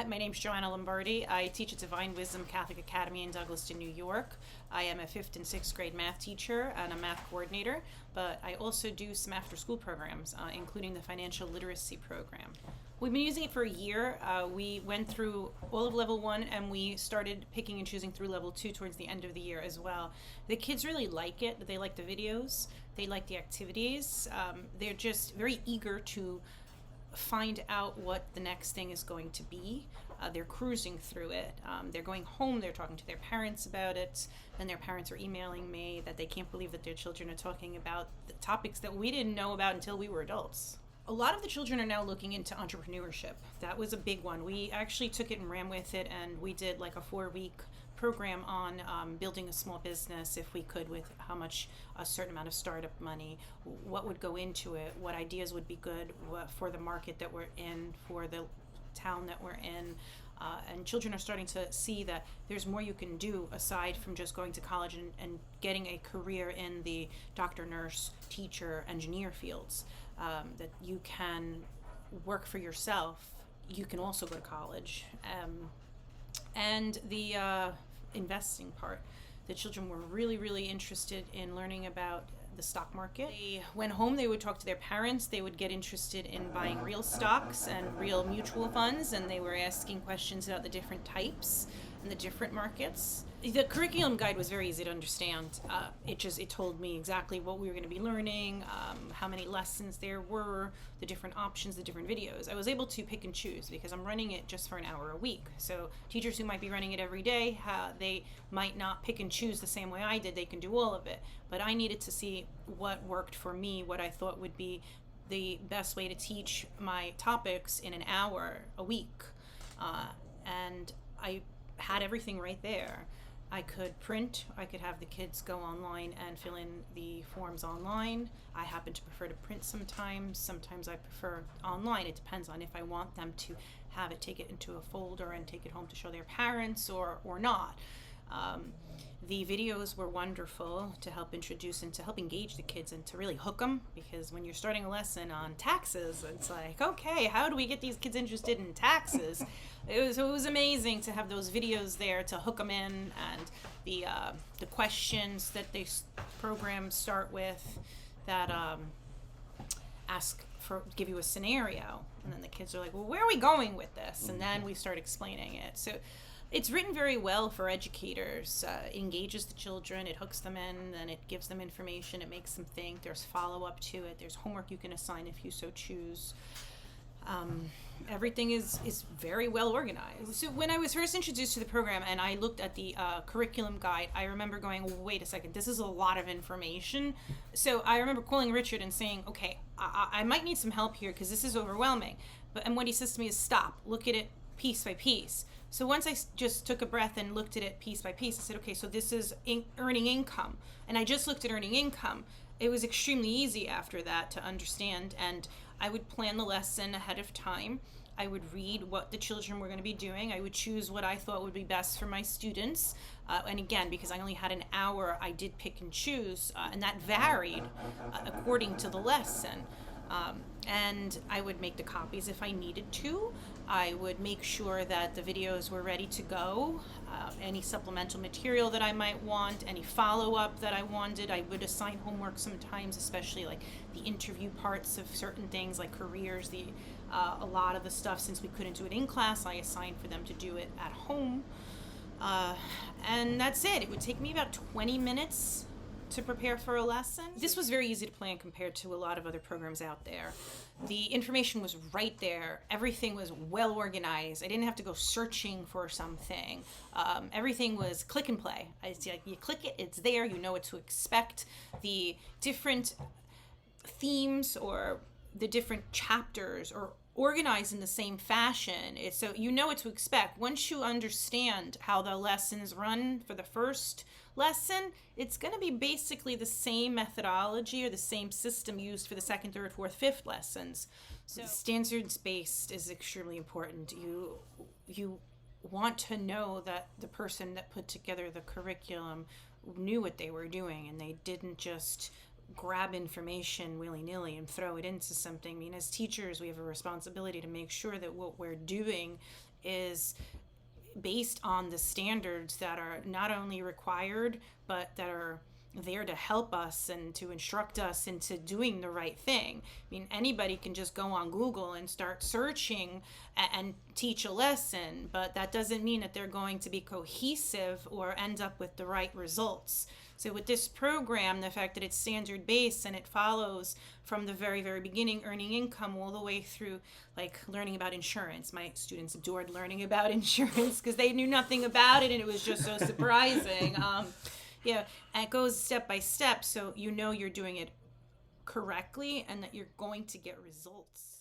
Hi, my name's Joanna Lombardi. I teach at Divine Wisdom Catholic Academy in Douglaston, New York. I am a 5th and 6th grade math teacher and a math coordinator, but I also do some after-school programs, including the financial literacy program. We've been using it for a year. We went through all of level 1 and we started picking and choosing through level 2 towards the end of the year as well. The kids really like it. They like the videos. They like the activities. They're just very eager to find out what the next thing is going to be. They're cruising through it. They're going home, they're talking to their parents about it, and their parents are emailing me that they can't believe that their children are talking about the topics that we didn't know about until we were adults. A lot of the children are now looking into entrepreneurship. That was a big one. We actually took it and ran with it, and we did like a 4-week program on building a small business if we could, with how much a certain amount of startup money, what would go into it, what ideas would be good for the market that we're in, for the town that we're in. And children are starting to see that there's more you can do aside from just going to college and getting a career in the doctor, nurse, teacher, engineer fields, that you can work for yourself. You can also go to college. And the investing part. The children were really, really interested in learning about the stock market. They went home, they would talk to their parents, they would get interested in buying real stocks and real mutual funds, and they were asking questions about the different types and the different markets. The curriculum guide was very easy to understand. It told me exactly what we were going to be learning, how many lessons there were, the different options, the different videos. I was able to pick and choose because I'm running it just for an hour a week. So teachers who might be running it every day, they might not pick and choose the same way I did. They can do all of it. But I needed to see what worked for me, what I thought would be the best way to teach my topics in an hour a week. And I had everything right there. I could print, I could have the kids go online and fill in the forms online. I happen to prefer to print sometimes I prefer online. It depends on if I want them to have it, take it into a folder and take it home to show their parents or not. The videos were wonderful to help introduce and to help engage the kids and to really hook them, because when you're starting a lesson on taxes, it's like, okay, how do we get these kids interested in taxes? It was amazing to have those videos there to hook them in, and the questions that they programs start with that give you a scenario, and then the kids are like, well, where are we going with this? And then we start explaining it. So it's written very well for educators, engages the children, it hooks them in, and it gives them information, it makes them think, there's follow-up to it, there's homework you can assign if you so choose. Everything is very well organized. So when I was first introduced to the program and I looked at the curriculum guide, I remember going, wait a second, this is a lot of information. So I remember calling Richard and saying, okay, I might need some help here because this is overwhelming. And what he says to me is, stop, look at it piece by piece. So once I just took a breath and looked at it piece by piece, I said, okay, so this is earning income. And I just looked at earning income. It was extremely easy after that to understand, and I would plan the lesson ahead of time. I would read what the children were going to be doing. I would choose what I thought would be best for my students. And again, because I only had an hour, I did pick and choose, and that varied according to the lesson. And I would make the copies if I needed to. I would make sure that the videos were ready to go. Any supplemental material that I might want, any follow-up that I wanted, I would assign homework sometimes, especially like the interview parts of certain things like careers. A lot of the stuff, since we couldn't do it in class, I assigned for them to do it at home. And that's it. It would take me about 20 minutes to prepare for a lesson. This was very easy to plan compared to a lot of other programs out there. The information was right there. Everything was well organized. I didn't have to go searching for something. Everything was click and play. It's like you click it, it's there, you know what to expect. The different themes or the different chapters are organized in the same fashion. So you know what to expect. Once you understand how the lessons run for the first lesson, it's going to be basically the same methodology or the same system used for the second, third, fourth, fifth lessons. So standards-based is extremely important. You want to know that the person that put together the curriculum knew what they were doing and they didn't just grab information willy-nilly and throw it into something. I mean, as teachers, we have a responsibility to make sure that what we're doing is based on the standards that are not only required, but that are there to help us and to instruct us into doing the right thing. I mean, anybody can just go on Google and start searching and teach a lesson, but that doesn't mean that they're going to be cohesive or end up with the right results. So with this program, the fact that it's standard based and it follows from the very, very beginning, earning income, all the way through like learning about insurance. My students adored learning about insurance because they knew nothing about it and it was just so surprising. Yeah, and it goes step by step, so you know you're doing it correctly and that you're going to get results.